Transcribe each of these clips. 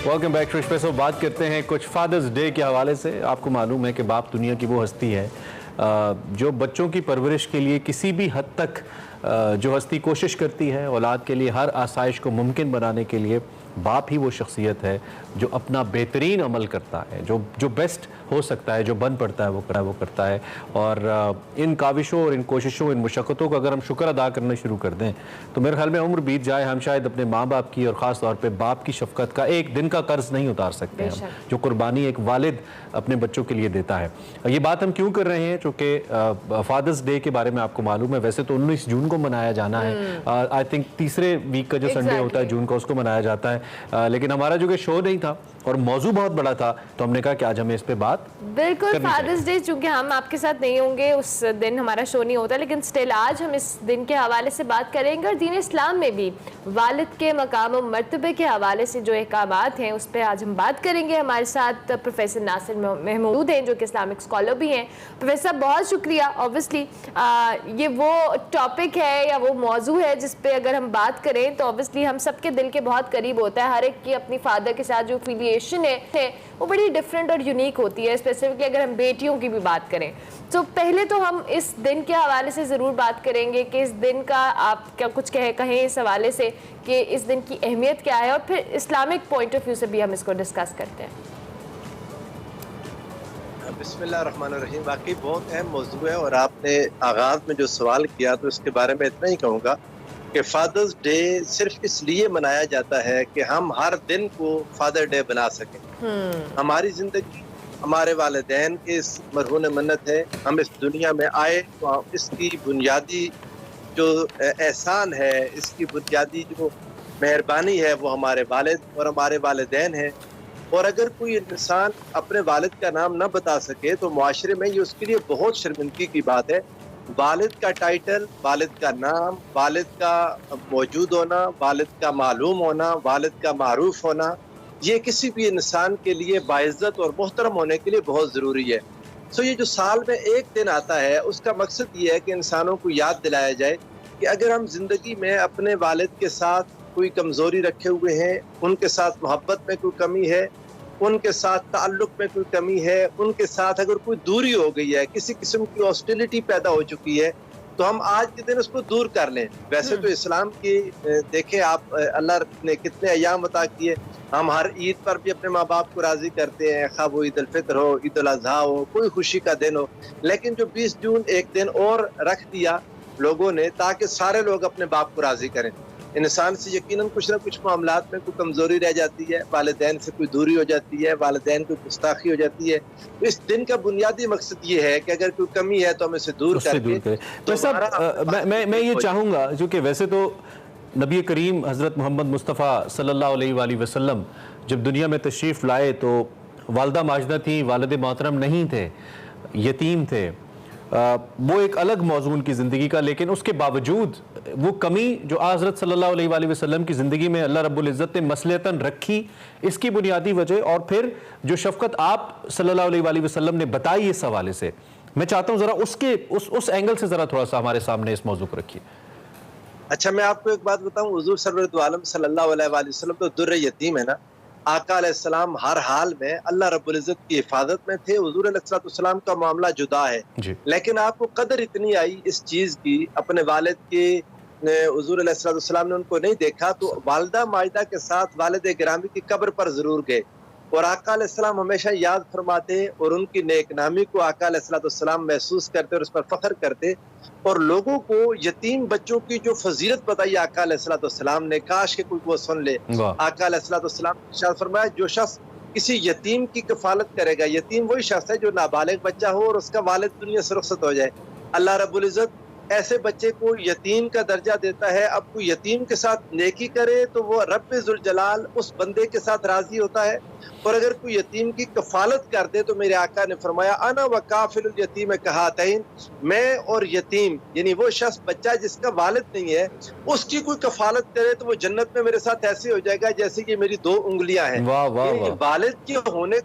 Welcome back Trish. बात करते हैं कुछ फादर्स डे के हवाले से। आपको मालूम है कि बाप दुनिया की वो हस्ती है जो बच्चों की परवरिश के लिए किसी भी हद तक जो हस्ती कोशिश करती है, औलाद के लिए हर आसाइश को मुमकिन बनाने के लिए बाप ही वो शख्सियत है जो अपना बेहतरीन अमल करता है, जो बेस्ट हो सकता है, जो बन पड़ता है वो करता है। और इन काविशों और इन कोशिशों, इन मुशक्क़तों का अगर हम शुक्र अदा करना शुरू कर दें तो मेरे ख्याल में उम्र बीत जाए, हम शायद अपने माँ बाप की और ख़ास तौर पे बाप की शफ़क़त का एक दिन का कर्ज़ नहीं उतार सकते हम, जो कुर्बानी एक वालिद अपने बच्चों के लिए देता है। ये बात हम क्यों कर रहे हैं? चूँकि फादर्स डे के बारे में आपको मालूम है, वैसे तो 19 जून को मनाया जाना है। आई थिंक तीसरे वीक का जो संडे होता है जून का, उसको मनाया जाता है। लेकिन हमारा जो कि शो नहीं था और मौजू बहुत बड़ा था, तो हमने कहा कि आज हमें इस पे बात बिल्कुल फादर्स डे, चूंकि हम आपके साथ नहीं होंगे उस दिन, हमारा शो नहीं होता, लेकिन स्टिल आज हम इस दिन के हवाले से बात करेंगे। और दीन इस्लाम में भी वालिद के मकाम और मर्तबे के हवाले से जो अहकामात हैं उस पर आज हम बात करेंगे। हमारे साथ प्रोफेसर नासिर महमूद हैं जो कि इस्लामिक स्कॉलर भी हैं। प्रोफेसर बहुत शुक्रिया। ऑब्वियसली ये वो टॉपिक है या वो मौजू है जिस पे अगर हम बात करें तो ऑब्वियसली हम सबके दिल के बहुत करीब होता है। हर एक की अपनी फादर के साथ जो फिलिएशन है वो बड़ी डिफरेंट और यूनिक होती है, स्पेसिफिकली अगर हम बेटियों की भी बात करें। तो पहले तो हम इस दिन के हवाले से ज़रूर बात करेंगे कि इस दिन का आप क्या कुछ कहें इस हवाले से कि इस दिन की अहमियत क्या है, और फिर इस्लामिक पॉइंट ऑफ व्यू से भी हम इसको डिस्कस करते हैं। बिस्मिल्लाहिर्रहमानिर्रहीम, वाकई बहुत अहम मौजू है। और आपने आगाज़ में जो सवाल किया तो इसके बारे में इतना ही कहूँगा कि फादर्स डे सिर्फ इसलिए मनाया जाता है कि हम हर दिन को फादर डे बना सकें। हमारी ज़िंदगी हमारे वालिदैन के इस मरहून मन्नत है। हम इस दुनिया में आए तो इसकी बुनियादी जो एहसान है, इसकी बुनियादी जो मेहरबानी है वो हमारे वालिद और हमारे वालिदैन हैं। और अगर कोई इंसान अपने वालिद का नाम न बता सके तो मुआशरे में ये उसके लिए बहुत शर्मिंदगी की बात है। वालिद का टाइटल, वालिद का नाम, वालिद का मौजूद होना, वालिद का मालूम होना, वालिद का मारूफ होना, ये किसी भी इंसान के लिए बाइज़्ज़त और मोहतरम होने के लिए बहुत ज़रूरी है। सो ये जो साल में एक दिन आता है उसका मकसद ये है कि इंसानों को याद दिलाया जाए कि अगर हम ज़िंदगी में अपने वालिद के साथ कोई कमज़ोरी रखे हुए हैं, उनके साथ मोहब्बत में कोई कमी है, उनके साथ ताल्लुक़ में कोई कमी है, उनके साथ अगर कोई दूरी हो गई है, किसी किस्म की हॉस्टिलिटी पैदा हो चुकी है, तो हम आज के दिन उसको दूर कर लें। वैसे तो इस्लाम की देखें आप, अल्लाह ने कितने अय्याम अता किए। हम हर ईद पर भी अपने माँ बाप को राज़ी करते हैं, खा वो ईद उल फितर हो, ईद उल अज़हा हो, कोई खुशी का दिन हो। लेकिन जो 20 जून एक दिन और रख दिया लोगों ने ताकि सारे लोग अपने बाप को राज़ी करें। इंसान से यकीनन कुछ ना कुछ मामलात में कोई कमज़ोरी रह जाती है, वालिदैन से कोई दूरी हो जाती है, वालिदैन को गुस्ताखी हो जाती है। तो इस दिन का बुनियादी मकसद ये है कि अगर कोई कमी है तो हम इसे दूर करके। तो सब मैं ये चाहूँगा, क्योंकि वैसे तो नबी करीम हज़रत मोहम्मद मुस्तफ़ा सल्लल्लाहु अलैहि वसल्लम जब दुनिया में तशरीफ़ लाए तो वालदा माजदा थी, वालिद मोहतरम नहीं थे, यतीम थे। वो एक अलग मौजू उनकी ज़िंदगी का, लेकिन उसके बावजूद वो कमी जो हज़रत सल्लल्लाहु अलैहि वसल्लम की ज़िंदगी में अल्लाह रब्बुल इज़्ज़त ने मसलतन रखी, इसकी बुनियादी वजह और फिर जो शफ़क़त आप सल्लल्लाहु अलैहि वसल्लम ने बताई इस हवाले से, मैं चाहता हूँ ज़रा उस एंगल से ज़रा थोड़ा सा हमारे सामने इस मौजू को रखिए। अच्छा, मैं आपको एक बात बताऊँ, हुज़ूर सरवरत दो आलम सल्लल्लाहु अलैहि वसल्लम तो दुर्र यतीम है ना। आका अलैहिस्सलाम हर हाल में अल्लाह रब्बुल इज़्ज़त की हिफाजत में थे। हुज़ूर अलैहिस्सलाम का मामला जुदा है, लेकिन आपको कदर इतनी आई इस चीज़ की, अपने वालिद के हुज़ूर अलैहिस्सलाम ने उनको नहीं देखा तो वालिदा माजिदा के साथ वालिद गिरामी की कब्र पर ज़रूर गए। और आका अलैहिस्सलाम हमेशा याद फरमाते और उनकी नेकनामी को आका अलैहिस्सलाम महसूस करते और उस पर फ़ख्र करते। और लोगों को यतीम बच्चों की जो फजीलत बताई आका अलैहिस्सलाम ने, काश के कोई वो सुन ले। आका अलैहिस्सलाम ने इरशाद फरमाया, जो शख्स किसी यतीम की कफालत करेगा, यतीम वही शख्स है जो नाबालिग बच्चा हो और उसका वालिद दुनिया से रुखसत हो जाए, अल्लाह रब्बुल इज़्ज़त ऐसे बच्चे को यतीम का दर्जा देता है। अब कोई यतीम के साथ नेकी करे तो वो रब्बे ज़ुल जलाल उस बंदे के साथ राज़ी होता है। और अगर कोई यतीम की कफालत कर दे तो मेरे आका ने फरमाया, अना व काफिलुल यतीम कहातैन, मैं और यतीम यानी वो शख्स बच्चा जिसका वालिद नहीं है, उसकी कोई कफालत करे तो वो जन्नत में मेरे साथ ऐसे हो जाएगा जैसे कि मेरी 2 उंगलियां हैं। वालिद के होने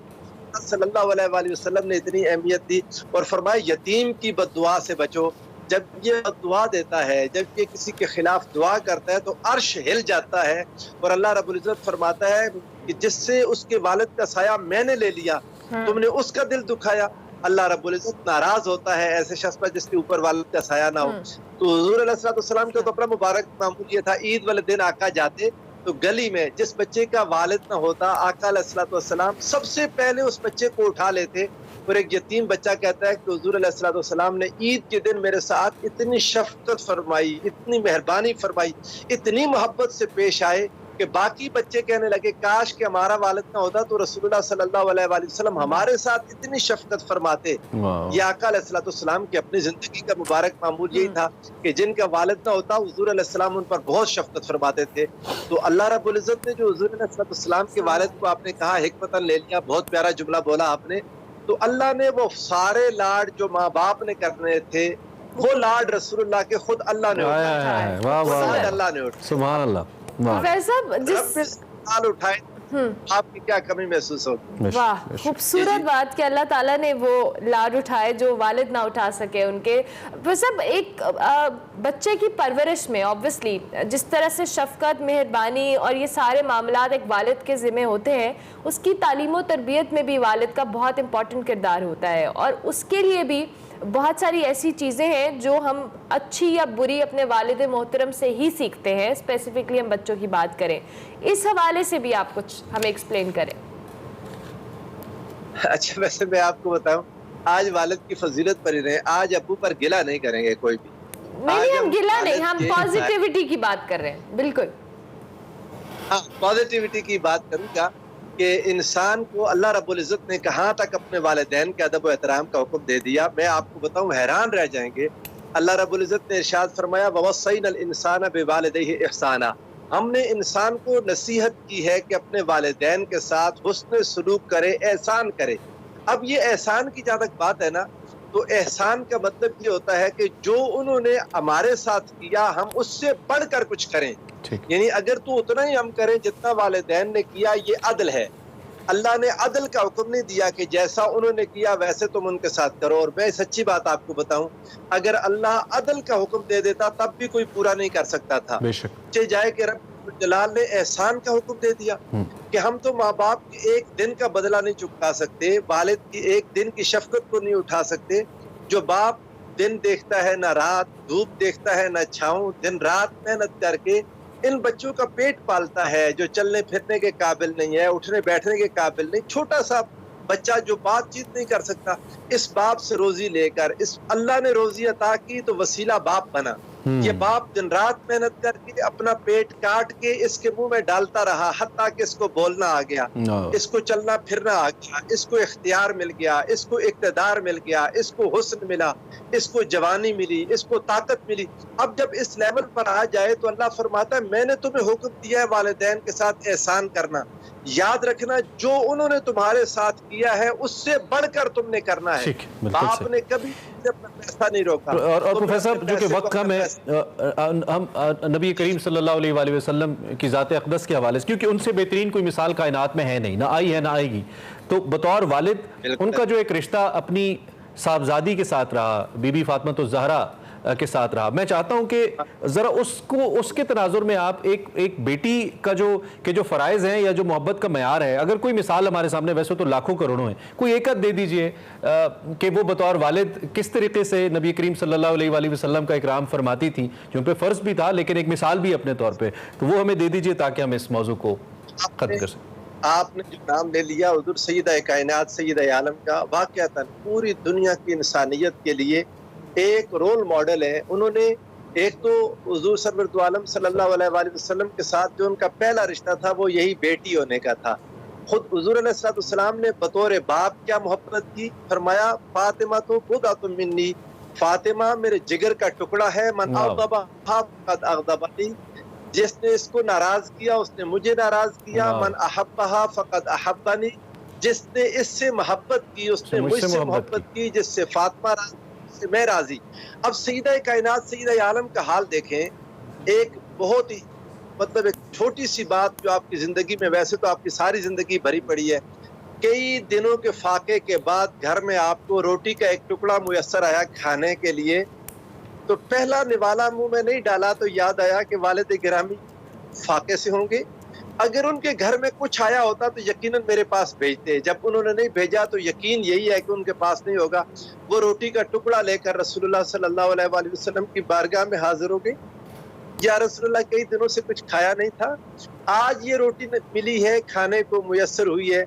सल्लल्लाहु अलैहि वसल्लम ने इतनी अहमियत दी और फरमाया, यतीम की बद्दुआ से बचो। जब ये दुआ देता है, जब ये किसी के खिलाफ दुआ करता है तो अर्श हिल जाता है और अल्लाह रब्बुल इज़्ज़त फरमाता है کہ جس سے اس کے والد کا سایہ میں نے لے لیا، تم نے اس کا دل دکھایا، اللہ رب العزت ناراض ہوتا ہے ایسے شخص پر جس کے اوپر والد کا سایہ نہ ہو۔ تو حضور علیہ الصلوۃ والسلام کا تو اپنا مبارک معمول یہ تھا، عید والے دن آقا جاتے تو گلی میں جس بچے کا والد نہ ہوتا، آقا علیہ الصلوۃ والسلام سب سے پہلے اس بچے کو اٹھا لیتے۔ اور ایک یتیم بچہ کہتا ہے کہ حضور علیہ الصلوۃ والسلام نے عید کے دن میرے ساتھ اتنی شفقت فرمائی، اتنی مہربانی فرمائی، اتنی محبت سے پیش آئے کہ باقی بچے کہنے لگے کاش کہ ہمارا والد نہ ہوتا تو رسول اللہ صلی اللہ علیہ وآلہ وسلم ہمارے ساتھ اتنی شفقت فرماتے۔ یہ آقا علیہ الصلوۃ والسلام کی اپنی زندگی کا مبارک معمول یہی تھا کہ جن کا والد نہ ہوتا حضور علیہ السلام ان پر بہت شفقت فرماتے تھے۔ تو اللہ رب العزت نے جو حضور علیہ الصلوۃ والسلام کے والد کو آپ نے کہا حکمتاً لے لیا، بہت پیارا جملہ بولا آپ نے، تو اللہ نے وہ سارے لاڈ جو ماں باپ نے کرنے تھے وہ لاڈ رسول اللہ کے خود اللہ نے اٹھائے، اللہ نے اٹھائے۔ سبحان اللہ۔ صاحب جس اٹھائے آپ کی کیا کمی محسوس ہوگی؟ واہ خوبصورت بات کہ اللہ تعالیٰ نے وہ لاڈ اٹھائے جو والد نہ اٹھا سکے ان کے۔ سب ایک بچے کی پرورش میں obviously جس طرح سے شفقت، مہربانی اور یہ سارے معاملات ایک والد کے ذمہ ہوتے ہیں، اس کی تعلیم و تربیت میں بھی والد کا بہت امپورٹنٹ کردار ہوتا ہے، اور اس کے لیے بھی بہت ساری ایسی چیزیں ہیں جو ہم اچھی یا بری اپنے والد محترم سے ہی سیکھتے ہیں، اسپیسیفکلی ہم بچوں کی بات کریں، اس حوالے سے بھی آپ کچھ ہمیں ایکسپلین کریں۔ اچھا ویسے میں آپ کو بتاؤں، آج والد کی فضیلت پر ہی رہے، آج ابو پر گلہ نہیں کریں گے کوئی بھی۔ نہیں ہم گلہ نہیں، ہم پازیٹیوٹی کی بات کر رہے ہیں، بالکل۔ ہاں پازیٹیوٹی کی بات کروں گا کہ انسان کو اللہ رب العزت نے کہاں تک اپنے والدین کے ادب و احترام کا حکم دے دیا، میں آپ کو بتاؤں حیران رہ جائیں گے۔ اللہ رب العزت نے ارشاد فرمایا وَوَصَّيْنَا الْإِنسَانَ بِوَالِدَيْهِ إِحْسَانًا، ہم نے انسان کو نصیحت کی ہے کہ اپنے والدین کے ساتھ حسن سلوک کرے، احسان کرے۔ اب یہ احسان کی جہاں تک بات ہے نا، تو احسان کا مطلب یہ ہوتا ہے کہ جو انہوں نے ہمارے ساتھ کیا ہم اس سے بڑھ کر کچھ کریں، یعنی اگر تو اتنا ہی ہم کریں جتنا والدین نے کیا، یہ عدل ہے۔ اللہ نے عدل کا حکم نہیں دیا کہ جیسا انہوں نے کیا ویسے تم ان کے ساتھ کرو۔ اور میں سچی بات آپ کو بتاؤں، اگر اللہ عدل کا حکم دے دیتا تب بھی کوئی پورا نہیں کر سکتا تھا۔ جائے کہ رب جلال نے احسان کا حکم دے دیا کہ ہم تو ماں باپ کے ایک دن کا بدلہ نہیں چکا سکتے، والد کی ایک دن کی شفقت کو نہیں اٹھا سکتے۔ جو باپ دن دیکھتا ہے نہ رات، دھوپ دیکھتا ہے نہ چھاؤں، دن رات محنت کر کے ان بچوں کا پیٹ پالتا ہے، جو چلنے پھرنے کے قابل نہیں ہے، اٹھنے بیٹھنے کے قابل نہیں، چھوٹا سا بچہ جو بات چیت نہیں کر سکتا، اس باپ سے روزی لے کر اس اللہ نے روزی عطا کی تو وسیلہ باپ بنا۔ یہ باپ دن رات محنت کر کے اپنا پیٹ کاٹ کے اس کے منہ میں ڈالتا رہا، حتیٰ کہ اس کو بولنا آ گیا، اس کو چلنا پھرنا آ گیا، اس کو اختیار مل گیا، اس کو اقتدار مل گیا، اس کو حسن ملا، اس کو جوانی ملی، اس کو طاقت ملی۔ اب جب اس لیول پر آ جائے تو اللہ فرماتا ہے میں نے تمہیں حکم دیا ہے والدین کے ساتھ احسان کرنا، یاد رکھنا جو انہوں نے تمہارے ساتھ کیا ہے اس سے بڑھ کر تم نے کرنا ہے۔ باپ نے کبھی پیسہ نہیں روکا۔ اور پروفیسر جو کہ وقت کم ہے، ہم نبی کریم صلی اللہ علیہ وآلہ وسلم کی ذات اقدس کے حوالے سے، کیونکہ ان سے بہترین کوئی مثال کائنات میں ہے نہیں، نہ آئی ہے نہ آئے گی، تو بطور والد ان کا جو ایک رشتہ اپنی صاحبزادی کے ساتھ رہا، بی بی فاطمہ الزہرا کے ساتھ رہا، میں چاہتا ہوں کہ ذرا اس کے تناظر میں آپ ایک بیٹی کا جو فرائض ہیں یا جو محبت کا معیار ہے، اگر کوئی مثال ہمارے سامنے، ویسے تو لاکھوں کروڑوں ہیں، کوئی ایک دے دیجئے کہ وہ بطور والد کس طریقے سے نبی کریم صلی اللہ علیہ وآلہ وسلم کا اکرام فرماتی تھی، جو ان پہ فرض بھی تھا لیکن ایک مثال بھی اپنے طور پہ، تو وہ ہمیں دے دیجئے تاکہ ہم اس موضوع کو ختم کر سکیں۔ آپ نے جو نام لے لیا حضور سیدہ کائنات سیدہ عالم کا، واقعتاً پوری دنیا کی انسانیت کے لیے ایک رول ماڈل ہے۔ انہوں نے ایک تو حضور سرورت عالم صلی اللہ علیہ وآلہ وسلم کے ساتھ جو ان کا پہلا رشتہ تھا وہ یہی بیٹی ہونے کا تھا۔ خود حضور علیہ السلام نے بطور باپ کیا محبت کی، فرمایا فاطمہ تو بضعۃ منی، فاطمہ میرے جگر کا ٹکڑا ہے، من اغضبها فقد اغضبنی، جس نے اس کو ناراض کیا اس نے مجھے ناراض کیا، من احبها فقد احبنی، جس نے اس سے محبت کی اس نے مجھ سے محبت کی، جس سے فاطمہ راضی سے میں راضی۔ اب سیدہ کائنات سیدہ عالم کا حال دیکھیں، ایک بہت ہی مطلب ایک چھوٹی سی بات جو آپ کی زندگی میں، ویسے تو آپ کی ساری زندگی بھری پڑی ہے، کئی دنوں کے فاقے کے بعد گھر میں آپ کو روٹی کا ایک ٹکڑا میسر آیا کھانے کے لیے، تو پہلا نوالا منہ میں نہیں ڈالا تو یاد آیا کہ والد گرامی فاقے سے ہوں گے، अगर उनके घर में कुछ आया होता तो यकीनन मेरे पास भेजते, जब उन्होंने नहीं भेजा तो यकीन यही है कि उनके पास नहीं होगा। वो रोटी का टुकड़ा लेकर रसूलुल्लाह सल्लल्लाहु अलैहि वसल्लम की बारगाह में हाजिर हो गई। या रसूलुल्लाह, कई दिनों से कुछ खाया नहीं था, आज ये रोटी मिली है, खाने को मुयस्सर हुई है,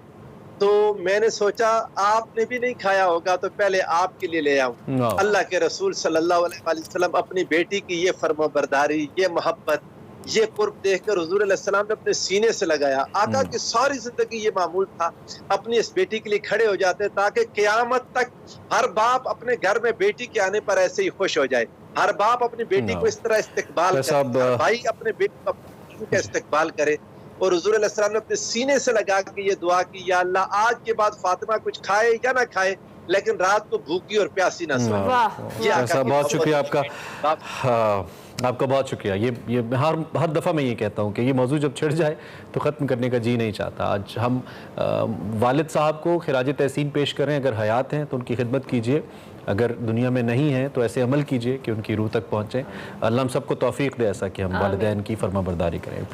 तो मैंने सोचा आपने भी नहीं खाया होगा तो पहले आपके लिए ले आऊं। अल्लाह के रसूल सल्लल्लाहु अलैहि वसल्लम अपनी बेटी की ये फर्माबरदारी, ये मोहब्बत, ये कुर्ब देखकर हुजूर अलैहि सलाम ने अपने सीने से लगाया। आका की सारी जिंदगी ये मामूल था, अपनी इस बेटी के लिए खड़े हो जाते ताकि क़यामत तक हर बाप अपने घर में बेटी के आने पर ऐसे ही खुश हो जाए, हर बाप अपनी बेटी को इस तरह इस्तकबाल करे, हर भाई अपने बेटी का इस्तकबाल करे। और हुजूर अलैहि सलाम ने अपने सीने से लगा के ये दुआ की, या अल्लाह आज के बाद फातिमा कुछ खाए या ना खाए लेकिन रात को भूखी और प्यासी ना सोए। बहुत शुक्रिया आपका। आपका बहुत शुक्रिया। ये हर दफ़ा मैं ये कहता हूँ कि ये मौजूद जब छिड़ जाए तो ख़त्म करने का जी नहीं चाहता। आज हम वालिद साहब को खिराज तहसीन पेश करें, अगर हयात हैं तो उनकी खिदमत कीजिए, अगर दुनिया में नहीं है तो ऐसे अमल कीजिए कि उनकी रूह तक पहुँचें। अल्लाह हम सबको तौफीक दे ऐसा कि हम वालिदैन की फर्माबरदारी करें।